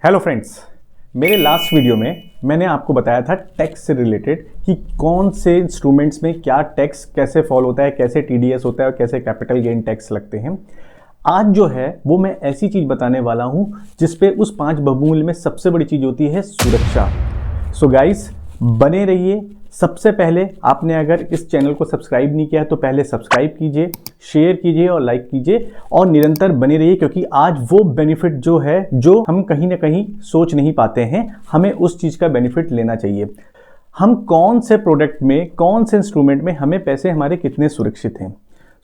Hello friends, मेरे last video में मैंने आपको बताया था टैक्स से रिलेटेड कि कौन से इंस्ट्रूमेंट्स में क्या टैक्स कैसे फॉलो होता है, कैसे टीडीएस होता है और कैसे कैपिटल गेन टैक्स लगते हैं। आज जो है वो मैं ऐसी चीज़ बताने वाला हूँ जिसपे उस 5 बबूल में सबसे बड़ी चीज़ होती है सुरक्षा। सो गाइस, बने रहिए। सबसे पहले आपने अगर इस चैनल को सब्सक्राइब नहीं किया है तो पहले सब्सक्राइब कीजिए, शेयर कीजिए और लाइक कीजिए और निरंतर बने रहिए, क्योंकि आज वो बेनिफिट जो है जो हम कहीं ना कहीं सोच नहीं पाते हैं, हमें उस चीज़ का बेनिफिट लेना चाहिए। हम कौन से प्रोडक्ट में, कौन से इंस्ट्रूमेंट में हमें पैसे हमारे कितने सुरक्षित हैं।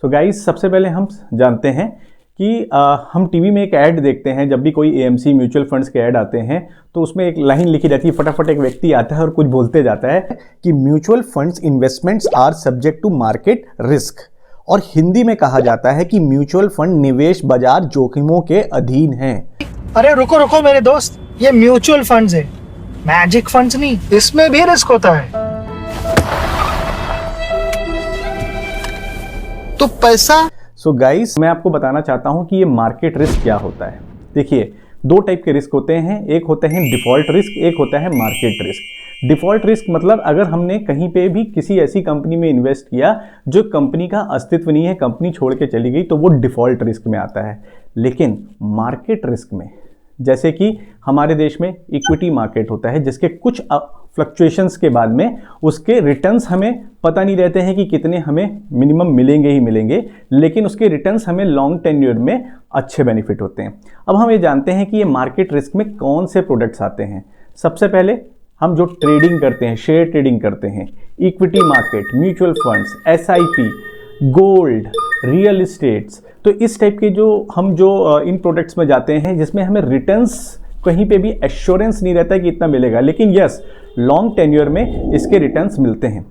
सो गाइस, सबसे पहले हम जानते हैं कि हम टीवी में एक ऐड देखते हैं। जब भी कोई एएमसी म्यूचुअल फंड्स के ऐड आते हैं तो उसमें एक लाइन लिखी रहती है, फटाफट एक व्यक्ति आता है और कुछ बोलते जाता है कि mutual funds investments are subject to market risk, और हिंदी में कहा जाता है कि म्यूचुअल फंड निवेश बाजार जोखिमों के अधीन हैं। अरे रुको रुको मेरे दोस्त, ये म्यूचुअल फंड्स है, मैजिक फंड्स नहीं। इसमें भी रिस्क होता है। तो पैसा सो गाइस, मैं आपको बताना चाहता हूं कि ये मार्केट रिस्क क्या होता है। देखिए, 2 टाइप के रिस्क होते हैं, एक होते हैं डिफॉल्ट रिस्क, एक होता है मार्केट रिस्क। डिफॉल्ट रिस्क मतलब अगर हमने कहीं पे भी किसी ऐसी कंपनी में इन्वेस्ट किया जो कंपनी का अस्तित्व नहीं है, कंपनी छोड़ के चली गई, तो वो डिफॉल्ट रिस्क में आता है। लेकिन मार्केट रिस्क में, जैसे कि हमारे देश में इक्विटी मार्केट होता है जिसके कुछ फ्लक्चुएशंस के बाद में उसके रिटर्न्स हमें पता नहीं रहते हैं कि कितने हमें मिनिमम मिलेंगे ही मिलेंगे, लेकिन उसके रिटर्न्स हमें लॉन्ग टेन्योर में अच्छे बेनिफिट होते हैं। अब हम ये जानते हैं कि ये मार्केट रिस्क में कौन से प्रोडक्ट्स आते हैं। सबसे पहले हम जो ट्रेडिंग करते हैं, शेयर ट्रेडिंग करते हैं, equity market, mutual funds, SIP, gold, real estates, तो इस टाइप के जो इन प्रोडक्ट्स में जाते हैं जिसमें हमें रिटर्न्स कहीं पे भी एश्योरेंस नहीं रहता है कि इतना मिलेगा, लेकिन यस, लॉन्ग टेन्योर में इसके रिटर्न्स मिलते हैं।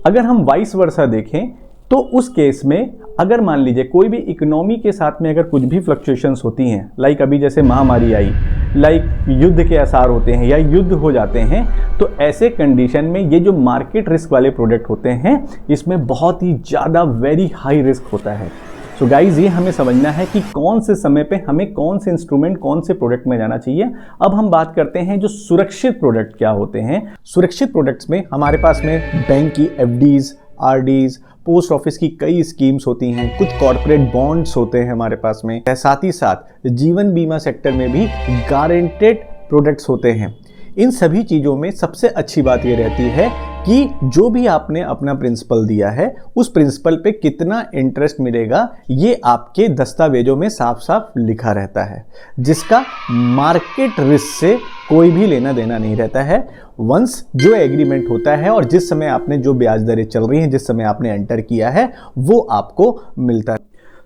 अगर हम वाइस वर्सा देखें तो उस केस में अगर मान लीजिए कोई भी इकोनॉमी के साथ में अगर कुछ भी फ्लक्चुएशंस होती हैं, लाइक अभी जैसे महामारी आई, लाइक युद्ध के आसार होते हैं या युद्ध हो जाते हैं, तो ऐसे कंडीशन में ये जो मार्केट रिस्क वाले प्रोडक्ट होते हैं इसमें बहुत ही ज़्यादा वेरी हाई रिस्क होता है। सो गाइज, ये हमें समझना है कि कौन से समय पे हमें कौन से इंस्ट्रूमेंट, कौन से प्रोडक्ट में जाना चाहिए। अब हम बात करते हैं जो सुरक्षित प्रोडक्ट क्या होते हैं। सुरक्षित प्रोडक्ट्स में हमारे पास में बैंक की एफडीज, आरडीज, पोस्ट ऑफिस की कई स्कीम्स होती हैं, कुछ कॉर्पोरेट बॉन्ड्स होते हैं हमारे पास में, साथ ही साथ जीवन बीमा सेक्टर में भी गारंटेड प्रोडक्ट्स होते हैं। इन सभी चीज़ों में सबसे अच्छी बात ये रहती है कि जो भी आपने अपना प्रिंसिपल दिया है उस प्रिंसिपल पे कितना इंटरेस्ट मिलेगा ये आपके दस्तावेजों में साफ साफ लिखा रहता है, जिसका मार्केट रिस्क से कोई भी लेना देना नहीं रहता है। वंस जो एग्रीमेंट होता है और जिस समय आपने जो ब्याज दरें चल रही हैं, जिस समय आपने एंटर किया है, वो आपको मिलता है।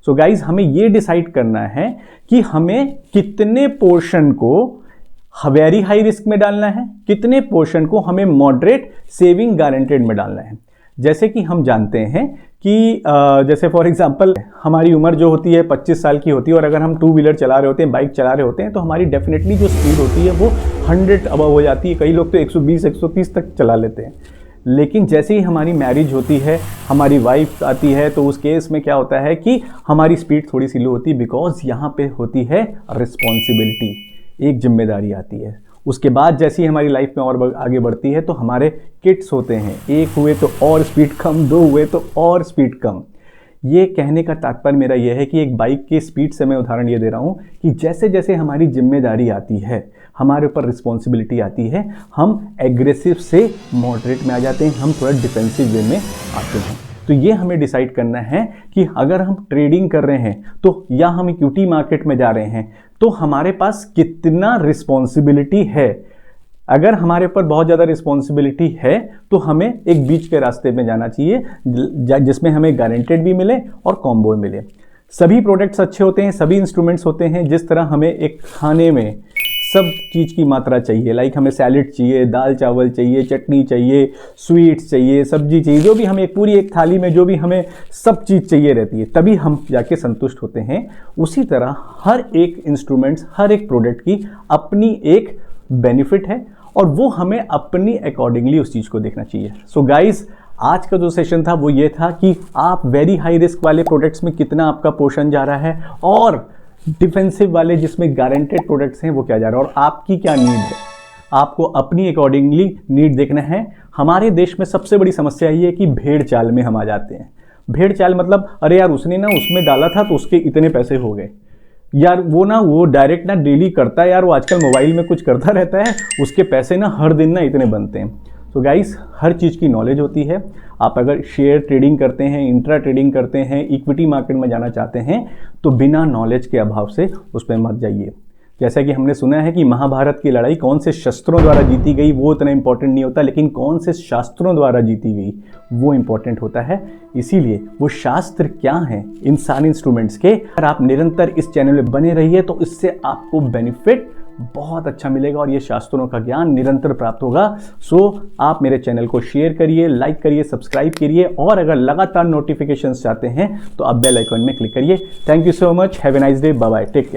सो गाइज, हमें ये डिसाइड करना है कि हमें कितने पोर्शन को वेरी हाई रिस्क में डालना है, कितने पोर्शन को हमें मॉडरेट सेविंग गारंटेड में डालना है। जैसे कि हम जानते हैं कि जैसे फॉर एग्जांपल हमारी उम्र जो होती है 25 साल की होती है, और अगर हम 2 व्हीलर चला रहे होते हैं, बाइक चला रहे होते हैं, तो हमारी डेफिनेटली जो स्पीड होती है वो 100 अबव हो जाती है। कई लोग तो 120-130 तक चला लेते हैं। लेकिन जैसे ही हमारी मैरिज होती है, हमारी वाइफ आती है, तो उस केस में क्या होता है कि हमारी स्पीड थोड़ी सी लो होती है, बिकॉज यहाँ पे होती है रिस्पॉन्सिबिलिटी, एक जिम्मेदारी आती है। उसके बाद जैसे ही हमारी लाइफ में और आगे बढ़ती है तो हमारे किड्स होते हैं, 1 हुए तो और स्पीड कम, 2 हुए तो और स्पीड कम। ये कहने का तात्पर्य मेरा ये है कि एक बाइक की स्पीड से मैं उदाहरण ये दे रहा हूँ कि जैसे जैसे हमारी जिम्मेदारी आती है, हमारे ऊपर रिस्पॉन्सिबिलिटी आती है, हम एग्रेसिव से मॉडरेट में आ जाते हैं, हम थोड़ा डिफेंसिव वे में आते हैं। तो ये हमें डिसाइड करना है कि अगर हम ट्रेडिंग कर रहे हैं तो या हम इक्विटी मार्केट में जा रहे हैं तो हमारे पास कितना रिस्पॉन्सिबिलिटी है। अगर हमारे ऊपर बहुत ज़्यादा रिस्पॉन्सिबिलिटी है तो हमें एक बीच के रास्ते में जाना चाहिए जिसमें हमें गारंटेड भी मिले और कॉम्बो मिले। सभी प्रोडक्ट्स अच्छे होते हैं, सभी इंस्ट्रूमेंट्स होते हैं। जिस तरह हमें एक खाने में सब चीज़ की मात्रा चाहिए, लाइक हमें सैलेड चाहिए, दाल चावल चाहिए, चटनी चाहिए, स्वीट्स चाहिए, सब्जी चाहिए, जो भी हमें पूरी एक थाली में जो भी हमें सब चीज़ चाहिए रहती है, तभी हम जाके संतुष्ट होते हैं। उसी तरह हर एक इंस्ट्रूमेंट्स, हर एक प्रोडक्ट की अपनी एक बेनिफिट है और वो हमें अपनी अकॉर्डिंगली उस चीज़ को देखना चाहिए। सो गाइज, आज का जो सेशन था वो ये था कि आप वेरी हाई रिस्क वाले प्रोडक्ट्स में कितना आपका पोर्शन जा रहा है और डिफेंसिव वाले जिसमें गारंटेड प्रोडक्ट्स हैं वो क्या जा रहा है और आपकी क्या नीड है, आपको अपनी अकॉर्डिंगली नीड देखना है। हमारे देश में सबसे बड़ी समस्या ये है कि भेड़ चाल में हम आ जाते हैं। भेड़ चाल मतलब अरे यार उसने ना उसमें डाला था तो उसके इतने पैसे हो गए, यार वो डायरेक्ट ना डेली करता है, यार वो आजकल मोबाइल में कुछ करता रहता है, उसके पैसे ना हर दिन ना इतने बनते हैं। तो गाइस हर चीज़ की नॉलेज होती है। आप अगर शेयर ट्रेडिंग करते हैं, इंट्रा ट्रेडिंग करते हैं, इक्विटी मार्केट में जाना चाहते हैं तो बिना नॉलेज के अभाव से उस पर मत जाइए। जैसा कि हमने सुना है कि महाभारत की लड़ाई कौन से शस्त्रों द्वारा जीती गई वो इतना इंपॉर्टेंट नहीं होता, लेकिन कौन से शास्त्रों द्वारा जीती गई वो इंपॉर्टेंट होता है। इसीलिए वो शास्त्र क्या हैं इन सारे इंस्ट्रूमेंट्स के, अगर आप निरंतर इस चैनल में बने रहिए तो इससे आपको बेनिफिट बहुत अच्छा मिलेगा और ये शास्त्रों का ज्ञान निरंतर प्राप्त होगा। सो आप मेरे चैनल को शेयर करिए, लाइक करिए, सब्सक्राइब करिए और अगर लगातार नोटिफिकेशंस चाहते हैं तो आप बेल आइकन में क्लिक करिए। Thank you so much, have a nice day, bye bye, take care.